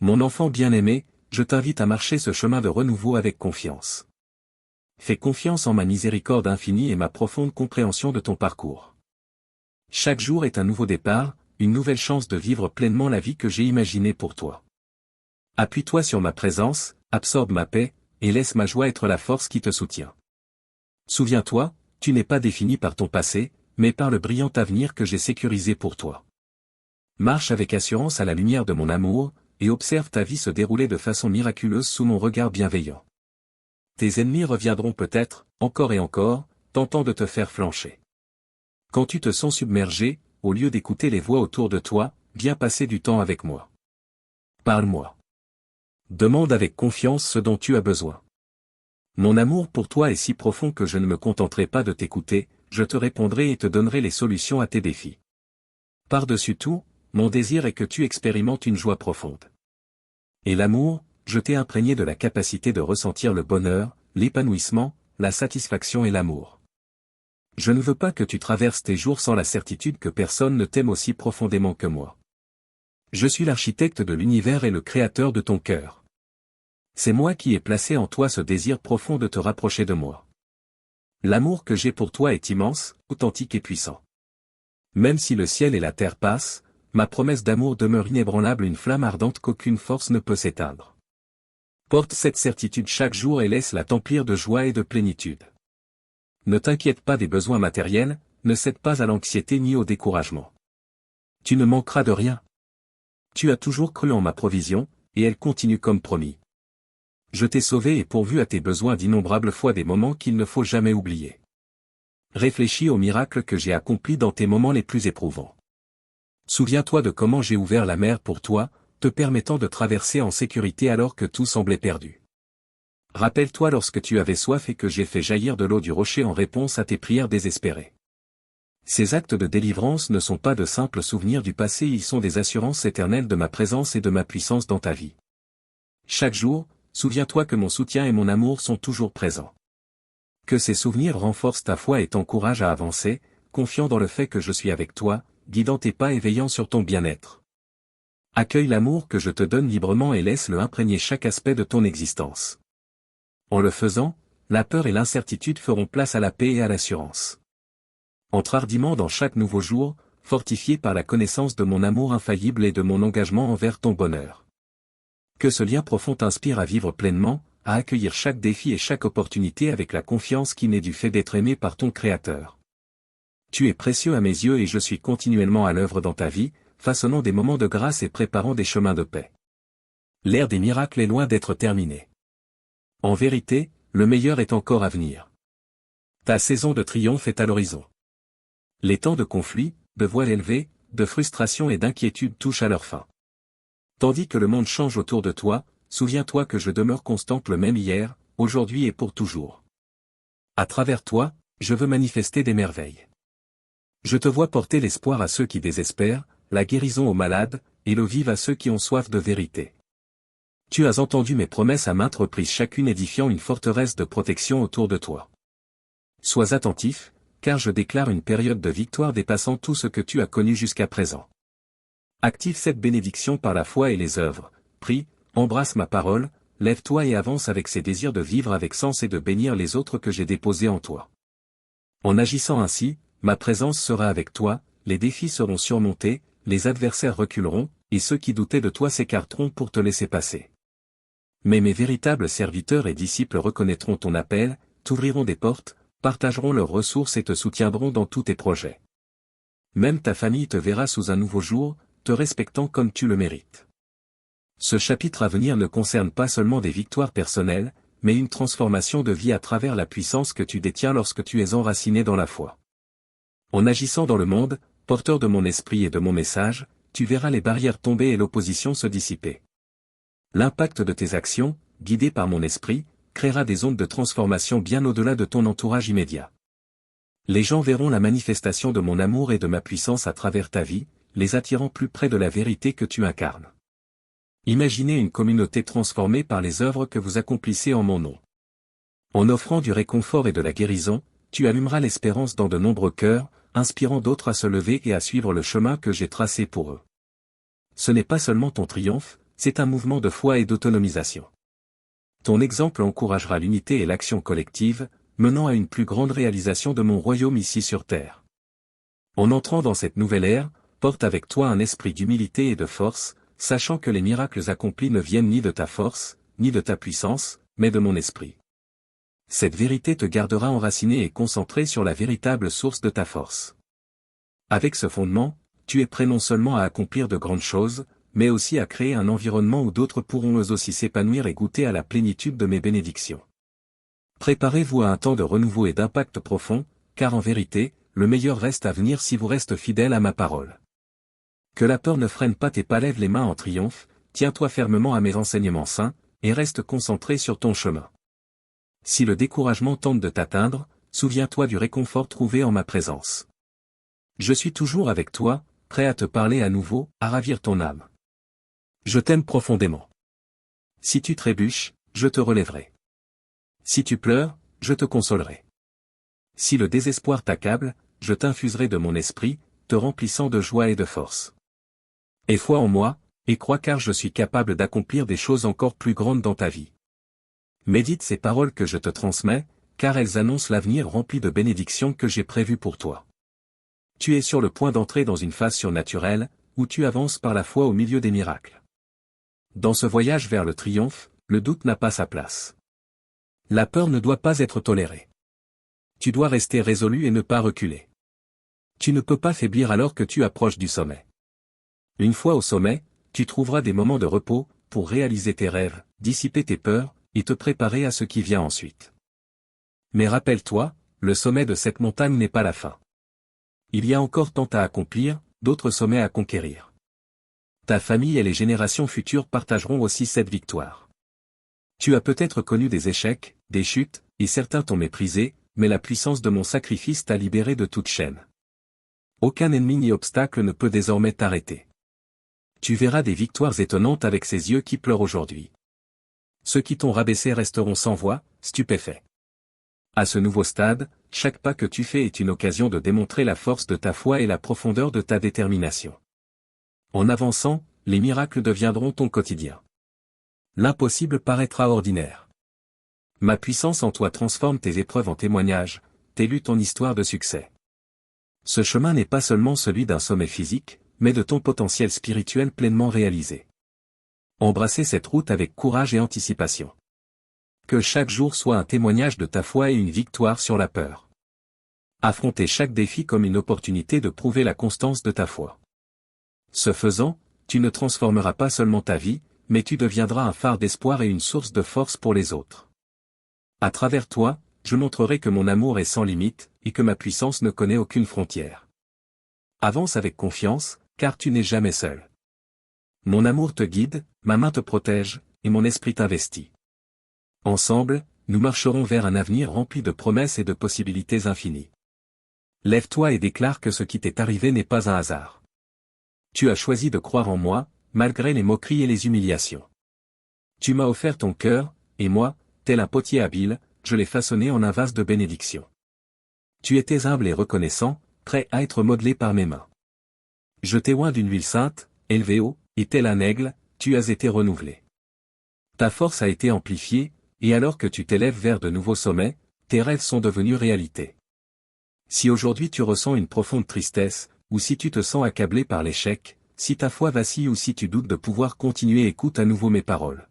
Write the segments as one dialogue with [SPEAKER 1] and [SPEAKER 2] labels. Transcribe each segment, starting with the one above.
[SPEAKER 1] Mon enfant bien-aimé, je t'invite à marcher ce chemin de renouveau avec confiance. Fais confiance en ma miséricorde infinie et ma profonde compréhension de ton parcours. Chaque jour est un nouveau départ, une nouvelle chance de vivre pleinement la vie que j'ai imaginée pour toi. Appuie-toi sur ma présence, absorbe ma paix, et laisse ma joie être la force qui te soutient. Souviens-toi, tu n'es pas défini par ton passé, mais par le brillant avenir que j'ai sécurisé pour toi. Marche avec assurance à la lumière de mon amour, et observe ta vie se dérouler de façon miraculeuse sous mon regard bienveillant. Tes ennemis reviendront peut-être, encore et encore, tentant de te faire flancher. Quand tu te sens submergé, au lieu d'écouter les voix autour de toi, viens passer du temps avec moi. Parle-moi. Demande avec confiance ce dont tu as besoin. Mon amour pour toi est si profond que je ne me contenterai pas de t'écouter, je te répondrai et te donnerai les solutions à tes défis. Par-dessus tout, mon désir est que tu expérimentes une joie profonde. Et l'amour, je t'ai imprégné de la capacité de ressentir le bonheur, l'épanouissement, la satisfaction et l'amour. Je ne veux pas que tu traverses tes jours sans la certitude que personne ne t'aime aussi profondément que moi. Je suis l'architecte de l'univers et le créateur de ton cœur. C'est moi qui ai placé en toi ce désir profond de te rapprocher de moi. L'amour que j'ai pour toi est immense, authentique et puissant. Même si le ciel et la terre passent, ma promesse d'amour demeure inébranlable, une flamme ardente qu'aucune force ne peut s'éteindre. Porte cette certitude chaque jour et laisse-la t'emplir de joie et de plénitude. Ne t'inquiète pas des besoins matériels, ne cède pas à l'anxiété ni au découragement. Tu ne manqueras de rien. Tu as toujours cru en ma provision, et elle continue comme promis. Je t'ai sauvé et pourvu à tes besoins d'innombrables fois, des moments qu'il ne faut jamais oublier. Réfléchis aux miracles que j'ai accomplis dans tes moments les plus éprouvants. Souviens-toi de comment j'ai ouvert la mer pour toi, te permettant de traverser en sécurité alors que tout semblait perdu. Rappelle-toi lorsque tu avais soif et que j'ai fait jaillir de l'eau du rocher en réponse à tes prières désespérées. Ces actes de délivrance ne sont pas de simples souvenirs du passé, ils sont des assurances éternelles de ma présence et de ma puissance dans ta vie. Chaque jour, souviens-toi que mon soutien et mon amour sont toujours présents. Que ces souvenirs renforcent ta foi et t'encouragent à avancer, confiant dans le fait que je suis avec toi, guidant tes pas et veillant sur ton bien-être. Accueille l'amour que je te donne librement et laisse-le imprégner chaque aspect de ton existence. En le faisant, la peur et l'incertitude feront place à la paix et à l'assurance. Entre hardiment dans chaque nouveau jour, fortifié par la connaissance de mon amour infaillible et de mon engagement envers ton bonheur. Que ce lien profond t'inspire à vivre pleinement, à accueillir chaque défi et chaque opportunité avec la confiance qui naît du fait d'être aimé par ton Créateur. Tu es précieux à mes yeux et je suis continuellement à l'œuvre dans ta vie, façonnant des moments de grâce et préparant des chemins de paix. L'ère des miracles est loin d'être terminée. En vérité, le meilleur est encore à venir. Ta saison de triomphe est à l'horizon. Les temps de conflit, de voile élevée, de frustration et d'inquiétude touchent à leur fin. Tandis que le monde change autour de toi, souviens-toi que je demeure constante, le même hier, aujourd'hui et pour toujours. À travers toi, je veux manifester des merveilles. Je te vois porter l'espoir à ceux qui désespèrent, la guérison aux malades, et l'eau vive à ceux qui ont soif de vérité. Tu as entendu mes promesses à maintes reprises, chacune édifiant une forteresse de protection autour de toi. Sois attentif, car je déclare une période de victoire dépassant tout ce que tu as connu jusqu'à présent. Active cette bénédiction par la foi et les œuvres, prie, embrasse ma parole, lève-toi et avance avec ces désirs de vivre avec sens et de bénir les autres que j'ai déposés en toi. En agissant ainsi, ma présence sera avec toi, les défis seront surmontés, les adversaires reculeront, et ceux qui doutaient de toi s'écarteront pour te laisser passer. Mais mes véritables serviteurs et disciples reconnaîtront ton appel, t'ouvriront des portes, partageront leurs ressources et te soutiendront dans tous tes projets. Même ta famille te verra sous un nouveau jour, te respectant comme tu le mérites. Ce chapitre à venir ne concerne pas seulement des victoires personnelles, mais une transformation de vie à travers la puissance que tu détiens lorsque tu es enraciné dans la foi. En agissant dans le monde, porteur de mon esprit et de mon message, tu verras les barrières tomber et l'opposition se dissiper. L'impact de tes actions, guidé par mon esprit, créera des ondes de transformation bien au-delà de ton entourage immédiat. Les gens verront la manifestation de mon amour et de ma puissance à travers ta vie, les attirant plus près de la vérité que tu incarnes. Imaginez une communauté transformée par les œuvres que vous accomplissez en mon nom. En offrant du réconfort et de la guérison, tu allumeras l'espérance dans de nombreux cœurs, inspirant d'autres à se lever et à suivre le chemin que j'ai tracé pour eux. Ce n'est pas seulement ton triomphe, c'est un mouvement de foi et d'autonomisation. Ton exemple encouragera l'unité et l'action collective, menant à une plus grande réalisation de mon royaume ici sur terre. En entrant dans cette nouvelle ère, porte avec toi un esprit d'humilité et de force, sachant que les miracles accomplis ne viennent ni de ta force, ni de ta puissance, mais de mon esprit. Cette vérité te gardera enraciné et concentré sur la véritable source de ta force. Avec ce fondement, tu es prêt non seulement à accomplir de grandes choses, mais aussi à créer un environnement où d'autres pourront eux aussi s'épanouir et goûter à la plénitude de mes bénédictions. Préparez-vous à un temps de renouveau et d'impact profond, car en vérité, le meilleur reste à venir si vous restez fidèle à ma parole. Que la peur ne freine pas tes pas, lève les mains en triomphe, tiens-toi fermement à mes enseignements saints, et reste concentré sur ton chemin. Si le découragement tente de t'atteindre, souviens-toi du réconfort trouvé en ma présence. Je suis toujours avec toi, prêt à te parler à nouveau, à ravir ton âme. Je t'aime profondément. Si tu trébuches, je te relèverai. Si tu pleures, je te consolerai. Si le désespoir t'accable, je t'infuserai de mon esprit, te remplissant de joie et de force. Aie foi en moi, et crois car je suis capable d'accomplir des choses encore plus grandes dans ta vie. Médite ces paroles que je te transmets, car elles annoncent l'avenir rempli de bénédictions que j'ai prévues pour toi. Tu es sur le point d'entrer dans une phase surnaturelle, où tu avances par la foi au milieu des miracles. Dans ce voyage vers le triomphe, le doute n'a pas sa place. La peur ne doit pas être tolérée. Tu dois rester résolu et ne pas reculer. Tu ne peux pas faiblir alors que tu approches du sommet. Une fois au sommet, tu trouveras des moments de repos, pour réaliser tes rêves, dissiper tes peurs, et te préparer à ce qui vient ensuite. Mais rappelle-toi, le sommet de cette montagne n'est pas la fin. Il y a encore tant à accomplir, d'autres sommets à conquérir. Ta famille et les générations futures partageront aussi cette victoire. Tu as peut-être connu des échecs, des chutes, et certains t'ont méprisé, mais la puissance de mon sacrifice t'a libéré de toute chaîne. Aucun ennemi ni obstacle ne peut désormais t'arrêter. Tu verras des victoires étonnantes avec ces yeux qui pleurent aujourd'hui. Ceux qui t'ont rabaissé resteront sans voix, stupéfaits. À ce nouveau stade, chaque pas que tu fais est une occasion de démontrer la force de ta foi et la profondeur de ta détermination. En avançant, les miracles deviendront ton quotidien. L'impossible paraîtra ordinaire. Ma puissance en toi transforme tes épreuves en témoignages, tes luttes en histoires de succès. Ce chemin n'est pas seulement celui d'un sommet physique, mais de ton potentiel spirituel pleinement réalisé. Embrassez cette route avec courage et anticipation. Que chaque jour soit un témoignage de ta foi et une victoire sur la peur. Affrontez chaque défi comme une opportunité de prouver la constance de ta foi. Ce faisant, tu ne transformeras pas seulement ta vie, mais tu deviendras un phare d'espoir et une source de force pour les autres. À travers toi, je montrerai que mon amour est sans limite, et que ma puissance ne connaît aucune frontière. Avance avec confiance, car tu n'es jamais seul. Mon amour te guide, ma main te protège, et mon esprit t'investit. Ensemble, nous marcherons vers un avenir rempli de promesses et de possibilités infinies. Lève-toi et déclare que ce qui t'est arrivé n'est pas un hasard. Tu as choisi de croire en moi, malgré les moqueries et les humiliations. Tu m'as offert ton cœur, et moi, tel un potier habile, je l'ai façonné en un vase de bénédiction. Tu étais humble et reconnaissant, prêt à être modelé par mes mains. Je t'ai oint d'une huile sainte, élevé haut, et tel un aigle, tu as été renouvelé. Ta force a été amplifiée, et alors que tu t'élèves vers de nouveaux sommets, tes rêves sont devenus réalité. Si aujourd'hui tu ressens une profonde tristesse, ou si tu te sens accablé par l'échec, si ta foi vacille ou si tu doutes de pouvoir continuer, écoute à nouveau mes paroles.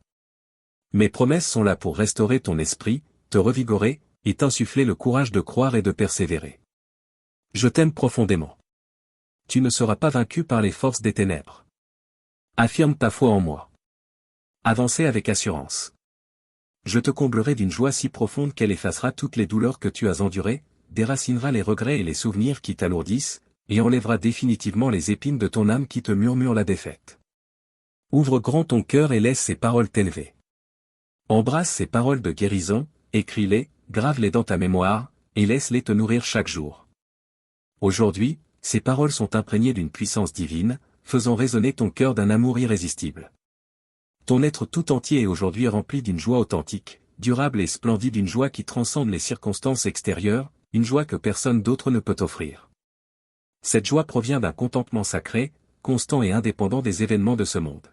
[SPEAKER 1] Mes promesses sont là pour restaurer ton esprit, te revigorer, et t'insuffler le courage de croire et de persévérer. Je t'aime profondément. Tu ne seras pas vaincu par les forces des ténèbres. Affirme ta foi en moi. Avancez avec assurance. Je te comblerai d'une joie si profonde qu'elle effacera toutes les douleurs que tu as endurées, déracinera les regrets et les souvenirs qui t'alourdissent, et enlèvera définitivement les épines de ton âme qui te murmurent la défaite. Ouvre grand ton cœur et laisse ces paroles t'élever. Embrasse ces paroles de guérison, écris-les, grave-les dans ta mémoire, et laisse-les te nourrir chaque jour. Aujourd'hui, ces paroles sont imprégnées d'une puissance divine, faisant résonner ton cœur d'un amour irrésistible. Ton être tout entier est aujourd'hui rempli d'une joie authentique, durable et splendide, une joie qui transcende les circonstances extérieures, une joie que personne d'autre ne peut offrir. Cette joie provient d'un contentement sacré, constant et indépendant des événements de ce monde.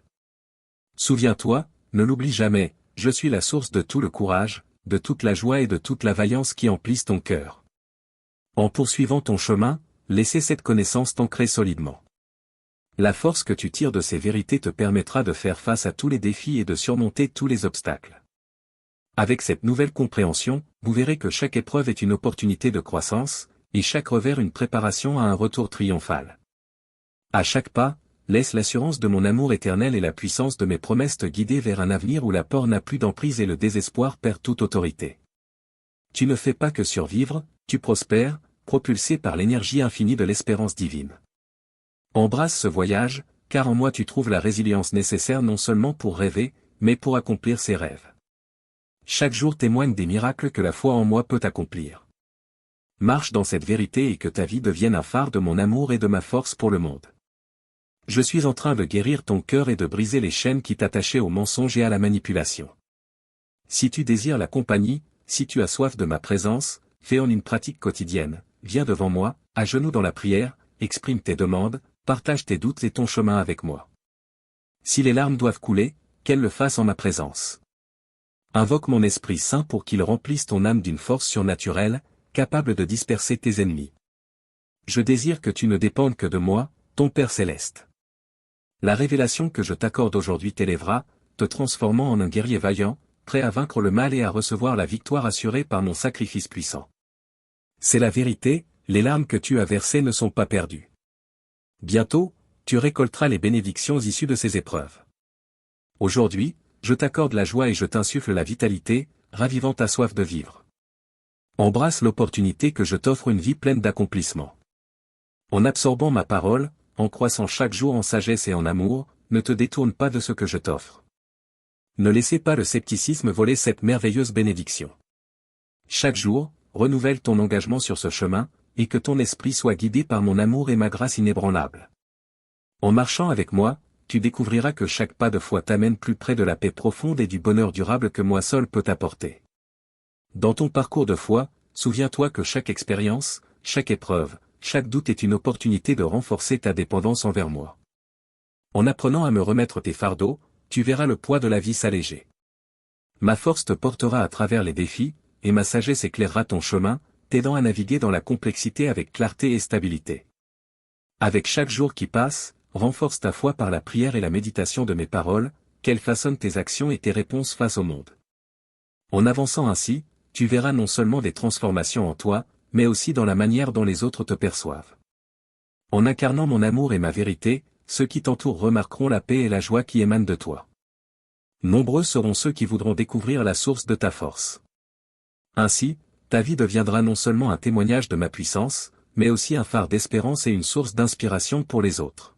[SPEAKER 1] Souviens-toi, ne l'oublie jamais, je suis la source de tout le courage, de toute la joie et de toute la vaillance qui emplissent ton cœur. En poursuivant ton chemin, laissez cette connaissance t'ancrer solidement. La force que tu tires de ces vérités te permettra de faire face à tous les défis et de surmonter tous les obstacles. Avec cette nouvelle compréhension, vous verrez que chaque épreuve est une opportunité de croissance, et chaque revers une préparation à un retour triomphal. À chaque pas, laisse l'assurance de mon amour éternel et la puissance de mes promesses te guider vers un avenir où la peur n'a plus d'emprise et le désespoir perd toute autorité. Tu ne fais pas que survivre, tu prospères, propulsé par l'énergie infinie de l'espérance divine. Embrasse ce voyage, car en moi tu trouves la résilience nécessaire non seulement pour rêver, mais pour accomplir ses rêves. Chaque jour témoigne des miracles que la foi en moi peut accomplir. Marche dans cette vérité et que ta vie devienne un phare de mon amour et de ma force pour le monde. Je suis en train de guérir ton cœur et de briser les chaînes qui t'attachaient au mensonge et à la manipulation. Si tu désires la compagnie, si tu as soif de ma présence, fais en une pratique quotidienne, viens devant moi, à genoux dans la prière, exprime tes demandes, partage tes doutes et ton chemin avec moi. Si les larmes doivent couler, qu'elles le fassent en ma présence. Invoque mon Esprit Saint pour qu'il remplisse ton âme d'une force surnaturelle, capable de disperser tes ennemis. Je désire que tu ne dépendes que de moi, ton Père céleste. La révélation que je t'accorde aujourd'hui t'élèvera, te transformant en un guerrier vaillant, prêt à vaincre le mal et à recevoir la victoire assurée par mon sacrifice puissant. C'est la vérité, les larmes que tu as versées ne sont pas perdues. Bientôt, tu récolteras les bénédictions issues de ces épreuves. Aujourd'hui, je t'accorde la joie et je t'insuffle la vitalité, ravivant ta soif de vivre. Embrasse l'opportunité que je t'offre, une vie pleine d'accomplissements. En absorbant ma parole, en croissant chaque jour en sagesse et en amour, ne te détourne pas de ce que je t'offre. Ne laissez pas le scepticisme voler cette merveilleuse bénédiction. Chaque jour, renouvelle ton engagement sur ce chemin, et que ton esprit soit guidé par mon amour et ma grâce inébranlable. En marchant avec moi, tu découvriras que chaque pas de foi t'amène plus près de la paix profonde et du bonheur durable que moi seul peux t'apporter. Dans ton parcours de foi, souviens-toi que chaque expérience, chaque épreuve, chaque doute est une opportunité de renforcer ta dépendance envers moi. En apprenant à me remettre tes fardeaux, tu verras le poids de la vie s'alléger. Ma force te portera à travers les défis, et ma sagesse éclairera ton chemin, t'aidant à naviguer dans la complexité avec clarté et stabilité. Avec chaque jour qui passe, renforce ta foi par la prière et la méditation de mes paroles, qu'elles façonnent tes actions et tes réponses face au monde. En avançant ainsi, tu verras non seulement des transformations en toi, mais aussi dans la manière dont les autres te perçoivent. En incarnant mon amour et ma vérité, ceux qui t'entourent remarqueront la paix et la joie qui émanent de toi. Nombreux seront ceux qui voudront découvrir la source de ta force. Ainsi, ta vie deviendra non seulement un témoignage de ma puissance, mais aussi un phare d'espérance et une source d'inspiration pour les autres.